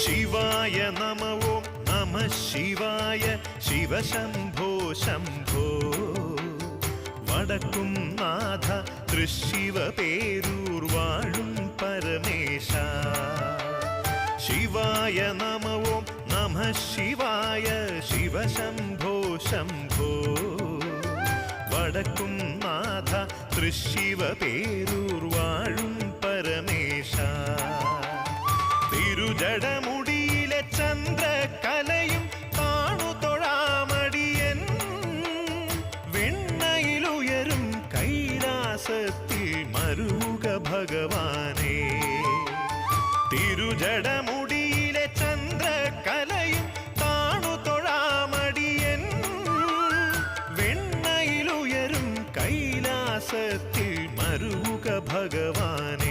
ശിവായ നമ ഓം നമ ശിവായ ശിവശംഭോ ശംഭോ വടക്കും നാഥ തൃശിവ പേരൂർ വാഴും പരമേശ ശിവായ നമ ഓം നമ ശിവായ ശിവശംഭോ ശംഭോ വടക്കും നാഥ തൃശിവ പേരൂർ വാഴും പരമേശ തിരുജടമുടിയിലെ ചന്ദ്രകലയും കാണു തൊഴാമടിയൻ വെണ്ണയിലുയരും കൈലാസത്തിൽ മരുക ഭഗവാനേ തിരുജടമുടിയിലെ ചന്ദ്രകലയും കാണു തൊഴാമടിയൻ വെണ്ണയിലുയരും കൈലാസത്തിൽ മരുക ഭഗവാനേ